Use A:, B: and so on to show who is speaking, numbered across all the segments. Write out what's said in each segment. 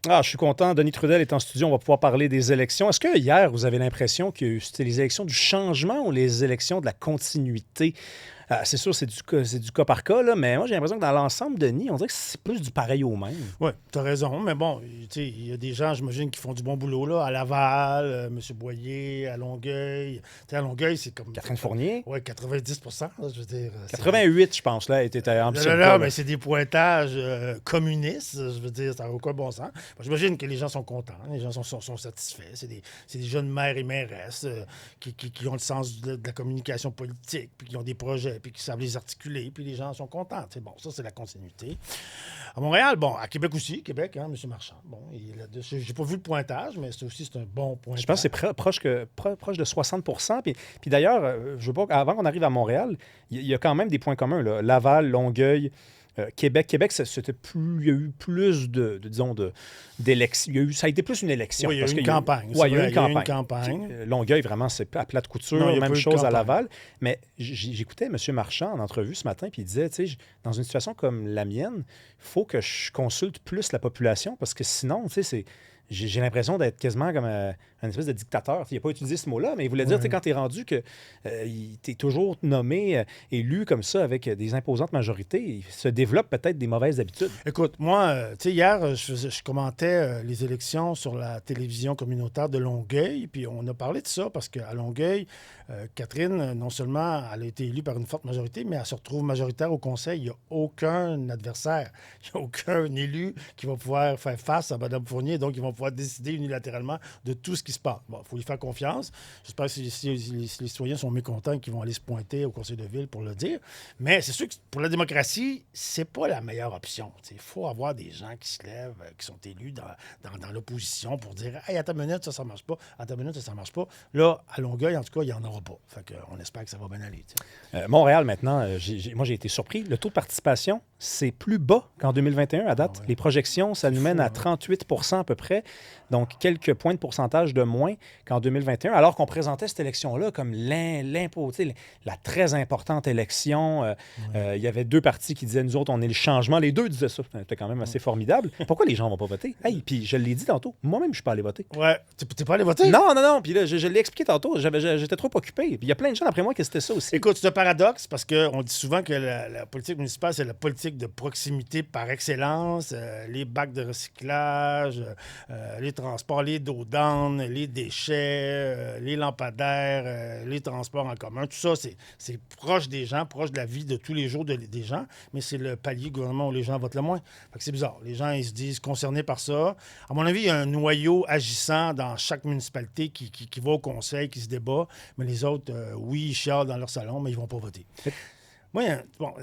A: Ah, je suis content. Denis Trudel est en studio. On va pouvoir parler des élections. Est-ce que hier, vous avez l'impression que c'était les élections du changement ou les élections de la continuité? C'est sûr, c'est du cas par cas, là, mais moi, j'ai l'impression que dans l'ensemble, Denis, on dirait que c'est plus du pareil au même.
B: Oui, tu as raison. Mais bon, tu sais, il y a des gens, j'imagine, qui font du bon boulot là, à Laval, M. Boyer, à Longueuil. Tu sais, à Longueuil, c'est comme.
A: Catherine Fournier,
B: Oui, 90 là, je veux dire.
A: 88, je pense, là, était
B: Non,
A: ambitieux
B: non,
A: de
B: non,
A: pas,
B: mais
A: là.
B: c'est des pointages communistes. Je veux dire, ça n'a aucun bon sens. J'imagine que les gens sont contents, les gens sont satisfaits. C'est des jeunes maires et mairesses qui ont le sens de la communication politique, puis qui ont des projets, puis qui savent les articuler, puis les gens sont contents. C'est bon, ça, c'est la continuité. À Montréal, bon, à Québec aussi, Québec, hein, M. Marchand. Bon, j'ai pas vu le pointage, mais c'est un bon
A: Je pense que c'est
B: pointage.
A: proche de 60. Puis d'ailleurs, je veux pas, avant qu'on arrive à Montréal, il y a quand même des points communs, là. Laval, Longueuil, Québec. Québec, c'était plus, il y a eu plus disons, d'élections. Ça a été plus une élection.
B: Oui, il y a eu
A: Parce
B: une
A: qu'il y a eu,
B: campagne.
A: ouais,
B: C'est
A: il y a eu
B: vrai,
A: une
B: il y a eu une
A: campagne. Puis,
B: campagne.
A: Longueuil, vraiment, c'est à plat de
B: Non, il
A: couture.
B: n'y a pas
A: Même
B: eu de
A: chose à
B: campagne.
A: Laval. Mais j'écoutais M. Marchand en entrevue ce matin, puis il disait, tu sais, dans une situation comme la mienne, il faut que je consulte plus la population parce que sinon, tu sais, j'ai l'impression d'être quasiment comme un espèce de dictateur. Il n'a pas utilisé ce mot-là, mais il voulait dire, tu sais,
B: Ouais.
A: quand tu es rendu que tu es toujours nommé, élu comme ça, avec des imposantes majorités, il se développe peut-être des mauvaises habitudes.
B: Écoute, moi, tu sais, hier, je commentais les élections sur la télévision communautaire de Longueuil, puis on a parlé de ça parce qu'à Longueuil, Catherine, non seulement elle a été élue par une forte majorité, mais elle se retrouve majoritaire au conseil. Il n'y a aucun adversaire, il n'y a aucun élu qui va pouvoir faire face à Mme Fournier, donc ils vont pouvoir décider unilatéralement de tout ce qui se passe. Bon, il faut lui faire confiance. J'espère que si les citoyens sont mécontents, qu'ils vont aller se pointer au conseil de ville pour le dire. Mais c'est sûr que pour la démocratie, c'est pas la meilleure option. Il faut avoir des gens qui se lèvent, qui sont élus dans l'opposition pour dire Hey, à ta minute, ça marche pas. À ta minute, ça marche pas. Là, à Longueuil, en tout cas, il n'y en aura pas. Fait qu'on espère que ça va bien aller.
A: Montréal, maintenant, moi, j'ai été surpris. Le taux de participation, c'est plus bas qu'en 2021 à
B: Ah
A: date.
B: ouais.
A: Les projections, ça
B: C'est
A: nous
B: fou,
A: mène à
B: hein?
A: 38 à peu près. Donc, quelques points de pourcentage de moins qu'en 2021, alors qu'on présentait cette élection-là comme l'impôt, tu sais, la très importante élection.
B: Ouais.
A: Il y avait deux partis qui disaient, nous autres, on est le changement. Les deux disaient ça. C'était quand même assez formidable. Pourquoi les gens ne vont pas voter? Hey, puis je l'ai dit tantôt, moi-même, je ne suis pas allé voter.
B: Ouais. T'es pas allé voter?
A: Non, non, non. Puis là, je l'ai expliqué tantôt. J'étais trop occupé. Puis il y a plein de gens après moi qui c'était ça aussi.
B: Écoute, c'est un paradoxe parce qu'on dit souvent que la politique municipale, c'est la politique de proximité par excellence. Les bacs de recyclage, les transports, les dos d'âne, les déchets, les lampadaires, les transports en commun. Tout ça, c'est proche des gens, proche de la vie de tous les jours des gens, mais c'est le palier gouvernement où les gens votent le moins. Fait que c'est bizarre. Les gens, ils se disent concernés par ça. À mon avis, il y a un noyau agissant dans chaque municipalité qui va au conseil, qui se débat, mais les autres, oui, ils chialent dans leur salon, mais ils vont pas voter. Moi, bon,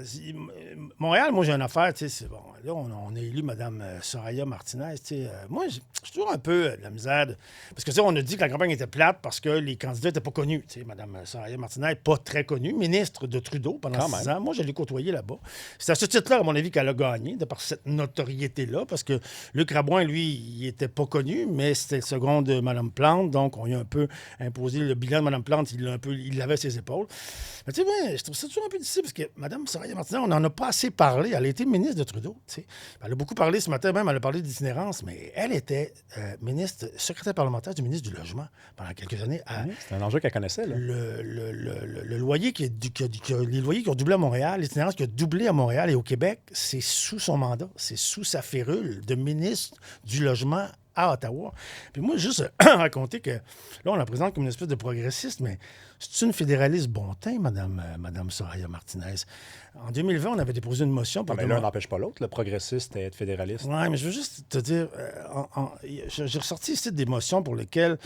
B: Montréal, moi, j'ai une affaire, tu sais, c'est bon. Là, on a élu Mme Soraya Martinez, tu sais. Moi, j'ai toujours un peu de la misère. Parce que, tu sais, on a dit que la campagne était plate parce que les candidats n'étaient pas connus. Tu sais, Mme Soraya Martinez n'est pas très connue, ministre de Trudeau pendant
A: Quand
B: 6
A: même.
B: ans. Moi, je l'ai côtoyée là-bas. C'est à ce titre-là, à mon avis, qu'elle a gagné, de par cette notoriété-là, parce que Luc Rabouin, lui, il n'était pas connu, mais c'était le second de Mme Plante, donc on lui a un peu imposé le bilan de Mme Plante, il l'avait à ses épaules. Mais tu sais, ouais, je trouve ça toujours un peu difficile parce que Mme Soraya Martinez, on n'en a pas assez parlé. Elle a été ministre de Trudeau. Tu sais. Elle a beaucoup parlé ce matin, même elle a parlé d'itinérance, mais elle était ministre, secrétaire parlementaire du ministre du Logement pendant quelques années.
A: Oui, c'est un enjeu qu'elle connaissait, là.
B: Le loyer les loyers qui ont doublé à Montréal, l'itinérance qui a doublé à Montréal et au Québec, c'est sous son mandat, c'est sous sa férule de ministre du Logement à Ottawa. Puis moi, juste raconter que là, on la présente comme une espèce de progressiste, mais c'est une fédéraliste bon teint, Madame Soraya Martinez. En 2020, on avait déposé une motion
A: Non,
B: pour
A: mais l'un n'empêche pas l'autre. Le progressiste et être fédéraliste.
B: Oui, mais je veux juste te dire, j'ai ressorti ici des motions pour lesquelles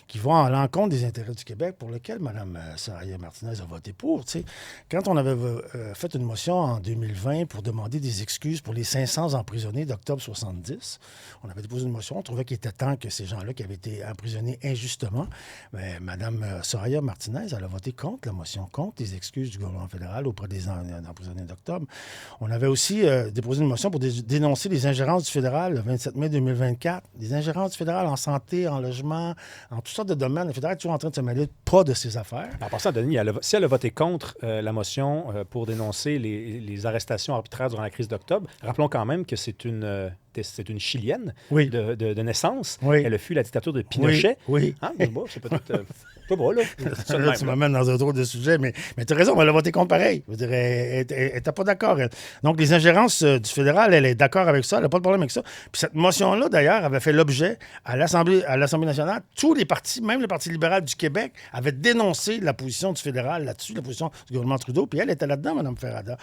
B: qui vont à l'encontre des intérêts du Québec, pour lesquels Mme Soraya Martinez a voté pour. Tu sais. Quand on avait fait une motion en 2020 pour demander des excuses pour les 500 emprisonnés d'octobre 70, on avait déposé une motion, on trouvait qu'il était temps que ces gens-là qui avaient été emprisonnés injustement, mais Mme Soraya Martinez, elle a voté contre la motion, contre les excuses du gouvernement fédéral auprès des emprisonnés d'octobre. On avait aussi déposé une motion pour dénoncer les ingérences du fédéral le 27 mai 2024, les ingérences du fédéral en santé, en logement, en tout sortes de domaines. Le fédéral est toujours en train de se mêler pas de ses affaires.
A: En passant, Denis, si elle a voté contre la motion pour dénoncer les arrestations arbitraires durant la crise d'octobre, rappelons quand même que c'est une c'est une Chilienne
B: Oui.
A: de naissance.
B: Oui.
A: Elle a fui la dictature de Pinochet.
B: Oui.
A: Hein, c'est peut-être pas bon, là. Ça de
B: Là,
A: même,
B: tu
A: là.
B: m'amènes dans un drôle de sujet, mais tu as raison, elle a voté contre pareil. Je veux dire, elle n'était pas d'accord. Elle. Donc, les ingérences du fédéral, elle est d'accord avec ça, elle n'a pas de problème avec ça. Puis cette motion-là, d'ailleurs, avait fait l'objet à l'Assemblée nationale. Tous les partis, même le Parti libéral du Québec, avaient dénoncé la position du fédéral là-dessus, la position du gouvernement Trudeau, puis elle était là-dedans, Mme Ferrada.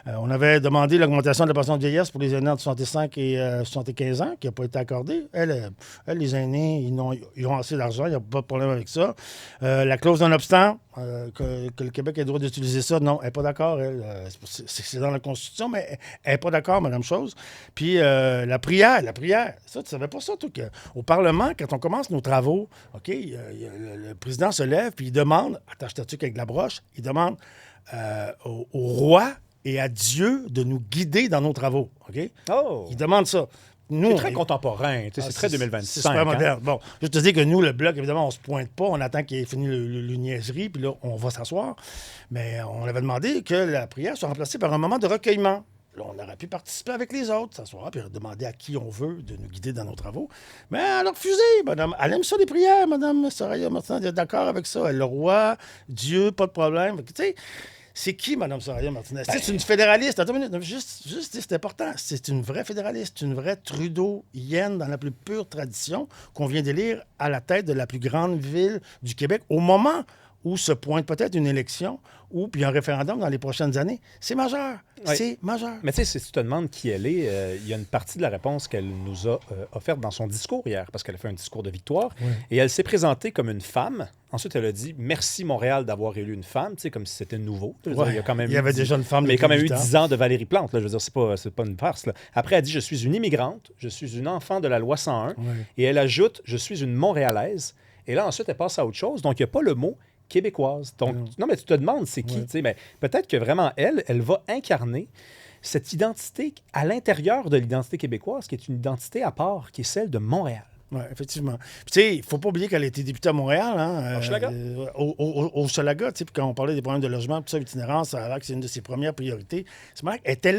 B: On avait demandé l'augmentation de la pension de vieillesse pour les aînés de 65 et 75 ans, qui n'a pas été accordée. Elle, les aînés, ils ont assez d'argent, il n'y a pas de problème avec ça. La clause d'un obstant, que le Québec ait le droit d'utiliser ça, non, elle n'est pas d'accord. C'est dans la Constitution, mais elle n'est pas d'accord, Madame Chose. Puis la prière, ça, tu ne savais pas ça, toi, au Parlement, quand on commence nos travaux, OK, le président se lève, puis il demande, attache ta tuque avec de la broche, il demande au roi et à Dieu de nous guider dans nos travaux, OK?
A: Oh!
B: Il demande ça. Nous,
A: C'est très contemporain, c'est très 2025.
B: C'est super moderne. Bon, je te dis que nous, le Bloc, évidemment, on se pointe pas, on attend qu'il ait fini le niaiserie, puis là, on va s'asseoir. Mais on avait demandé que la prière soit remplacée par un moment de recueillement. Là, on aurait pu participer avec les autres, s'asseoir, puis demander à qui on veut de nous guider dans nos travaux. Mais elle a refusé, madame. Elle aime ça, les prières, madame Soraya Martineau. Elle est d'accord avec ça. Elle, le roi, Dieu, pas de problème. Tu sais, c'est qui, Mme Soraya Martinez? C'est une fédéraliste. Attends une minute. Juste, c'est important. C'est une vraie fédéraliste, une vraie Trudeau-ienne dans la plus pure tradition qu'on vient d'élire à la tête de la plus grande ville du Québec au moment où se pointe peut-être une élection ou puis un référendum dans les prochaines années. C'est majeur.
A: Oui.
B: C'est majeur.
A: Mais tu sais, si tu te demandes qui elle est, il y a une partie de la réponse qu'elle nous a offerte dans son discours hier, parce qu'elle a fait un discours de victoire, et elle s'est présentée comme une femme. Ensuite, elle a dit « Merci Montréal d'avoir élu une femme », tu sais, comme si c'était nouveau. Je veux dire, il y avait
B: déjà une femme.
A: Mais il y a quand même eu 10 ans de Valérie Plante. Là, je veux dire, c'est pas une farce. Là. Après, elle dit « Je suis une immigrante, je suis une enfant de la loi 101 ». Et elle ajoute « Je suis une Montréalaise ». Et là, ensuite, elle passe à autre chose. Donc, il n'y a pas le mot québécoise. Donc, non, mais tu te demandes c'est qui, tu sais, mais peut-être que vraiment elle va incarner cette identité à l'intérieur de l'identité québécoise, qui est une identité à part, qui est celle de Montréal.
B: Oui, effectivement. Puis, tu sais, il ne faut pas oublier qu'elle a été députée à Montréal, hein,
A: Hochelaga.
B: Au Hochelaga, tu sais, puis quand on parlait des problèmes de logement, tout ça, l'itinérance, ça a l'air que c'est une de ses premières priorités. C'est marrant, elle était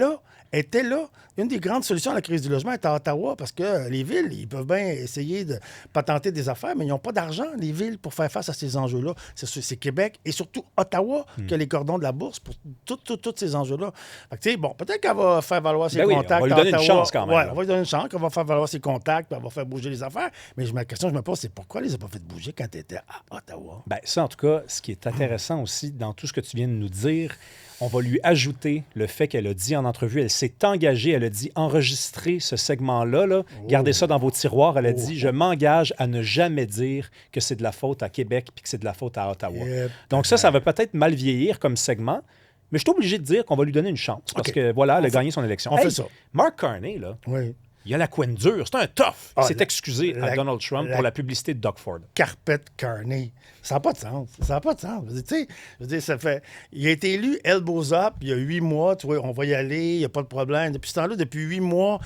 B: là. Une des grandes solutions à la crise du logement est à Ottawa, parce que les villes, ils peuvent bien essayer de patenter des affaires, mais ils n'ont pas d'argent, les villes, pour faire face à ces enjeux-là. C'est Québec et surtout Ottawa qui a les cordons de la bourse pour tous ces enjeux-là. Fait que, tu sais, bon, peut-être qu'elle va faire valoir ses contacts.
A: On va lui donner une chance quand même.
B: Oui, on va lui donner une chance, qu'on va faire valoir ses contacts, puis elle va faire bouger les affaires. Mais ma question que je me pose, c'est pourquoi elle les a pas fait bouger quand elle était à Ottawa?
A: Bien, ça, en tout cas, ce qui est intéressant aussi dans tout ce que tu viens de nous dire, on va lui ajouter le fait qu'elle a dit en entrevue, elle s'est engagée, elle a dit enregistrer ce segment-là, là, gardez ça dans vos tiroirs. Elle a dit je m'engage à ne jamais dire que c'est de la faute à Québec puis que c'est de la faute à Ottawa. Donc ça va peut-être mal vieillir comme segment, mais je suis obligé de dire qu'on va lui donner une chance parce que voilà, elle a gagné son élection.
B: On fait ça.
A: Mark Carney, là.
B: Oui.
A: Il a la couenne dure. C'est un tough. Il s'est excusé à Donald Trump pour la publicité de Doug Ford.
B: Carpet Carney. Ça n'a pas de sens. Ça n'a pas de sens. Tu sais, ça fait... Il a été élu elbows up il y a 8 mois. Tu vois, on va y aller, il n'y a pas de problème. Depuis ce temps-là, depuis 8 mois,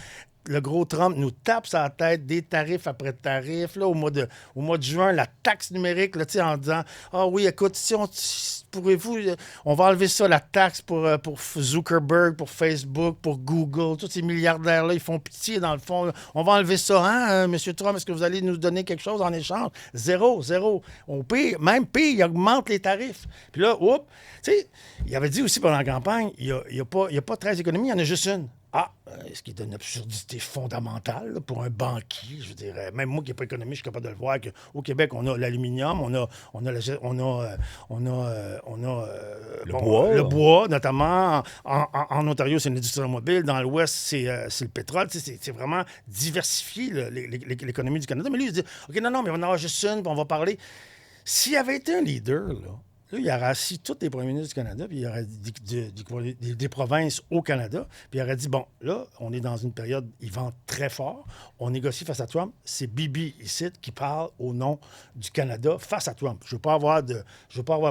B: le gros Trump nous tape sur la tête des tarifs après tarifs. Là, au mois de juin, la taxe numérique, là, en disant « Ah oui, écoute, pourrez-vous... On va enlever ça, la taxe pour Zuckerberg, pour Facebook, pour Google. Tous ces milliardaires-là, ils font pitié dans le fond. Là. On va enlever ça. Hein, M. Trump, est-ce que vous allez nous donner quelque chose en échange? Zéro. On paye, même paye, il augmente les tarifs. Puis là, oups, tu sais, il avait dit aussi pendant la campagne, il n'y a pas 13 économies, il y en a juste une. Ah, ce qui est une absurdité fondamentale là, pour un banquier. Je veux dire, même moi qui n'ai pas économiste, je suis capable de le voir qu'au Québec, on a l'aluminium, on a le bois, notamment. En Ontario, c'est l'industrie automobile. Dans l'Ouest, c'est le pétrole. C'est vraiment diversifié l'économie du Canada. Mais lui, il dit, OK, non, mais on en a juste une, puis on va parler. S'il avait été un leader, là, il aurait assis tous les premiers ministres du Canada, puis il aurait dit des provinces au Canada, puis il aurait dit, bon, là, on est dans une période, ils vendent très fort, on négocie face à Trump, c'est Bibi ici qui parle au nom du Canada face à Trump. Je veux pas avoir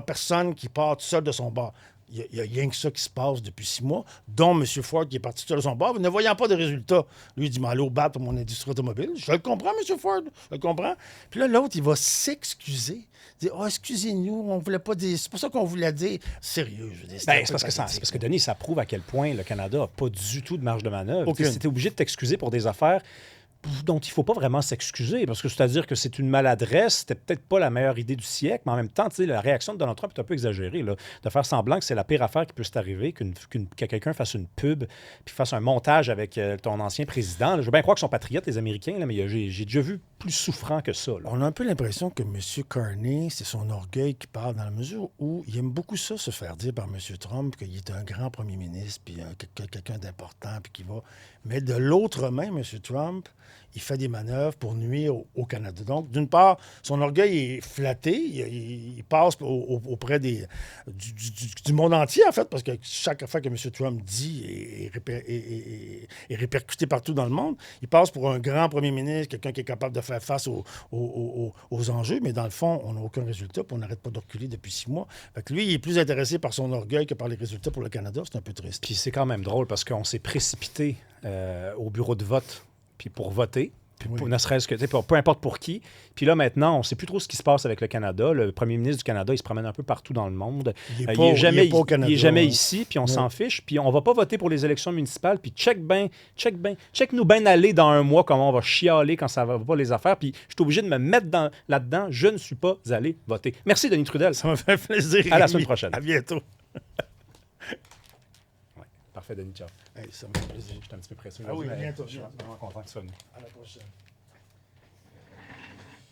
B: personne qui part tout seul de son bord. Il y a rien que ça qui se passe depuis 6 mois, dont M. Ford qui est parti sur son bord, ne voyant pas de résultats. Lui, il dit, mais allez au bat pour mon industrie automobile. Je le comprends, M. Ford, je le comprends. Puis là, l'autre, il va s'excuser. Il dit, excusez-nous, on voulait pas dire... C'est pour ça qu'on voulait dire... Sérieux, je veux dire,
A: c'est parce que, Denis, ça prouve à quel point le Canada n'a pas du tout de marge de manœuvre. Si tu es obligé de t'excuser pour des affaires dont il ne faut pas vraiment s'excuser, parce que c'est-à-dire que c'est une maladresse, c'était peut-être pas la meilleure idée du siècle, mais en même temps, la réaction de Donald Trump est un peu exagérée, là, de faire semblant que c'est la pire affaire qui peut t'arriver, que quelqu'un fasse une pub, puis fasse un montage avec ton ancien président. Là. Je veux bien croire qu'ils sont patriotes, les Américains, là, mais j'ai déjà vu plus souffrant que ça. Là.
B: On a un peu l'impression que M. Carney, c'est son orgueil qui parle, dans la mesure où il aime beaucoup ça, se faire dire par M. Trump qu'il est un grand premier ministre, puis quelqu'un d'important, puis qui va... Mais de l'autre main, M. Trump, il fait des manœuvres pour nuire au Canada. Donc, d'une part, son orgueil est flatté. Il passe auprès du monde entier, en fait, parce que chaque affaire que M. Trump dit est répercutée partout dans le monde. Il passe pour un grand premier ministre, quelqu'un qui est capable de faire face aux enjeux, mais dans le fond, on n'a aucun résultat, puis on n'arrête pas de reculer depuis 6 mois. Fait que lui, il est plus intéressé par son orgueil que par les résultats pour le Canada. C'est un peu triste.
A: Puis c'est quand même drôle, parce qu'on s'est précipité au bureau de vote puis pour voter, puis ne serait-ce que, peu importe pour qui. Puis là, maintenant, on ne sait plus trop ce qui se passe avec le Canada. Le premier ministre du Canada, il se promène un peu partout dans le monde. Il n'est jamais ici, puis on s'en fiche. Puis on ne va pas voter pour les élections municipales. Puis check nous bien aller dans un mois, comment on va chialer quand ça ne va pas les affaires. Puis je suis obligé de me mettre là-dedans. Je ne suis pas allé voter. Merci, Denis Trudel.
B: Ça m'a fait plaisir.
A: À la semaine prochaine.
B: À bientôt.
A: Parfait, Denis. Ciao.
B: Hey, ça m'a fait plaisir.
A: J'étais un petit peu pressé.
B: Ah oui, bientôt.
A: Je suis vraiment content que tu sois venu.
B: À la prochaine.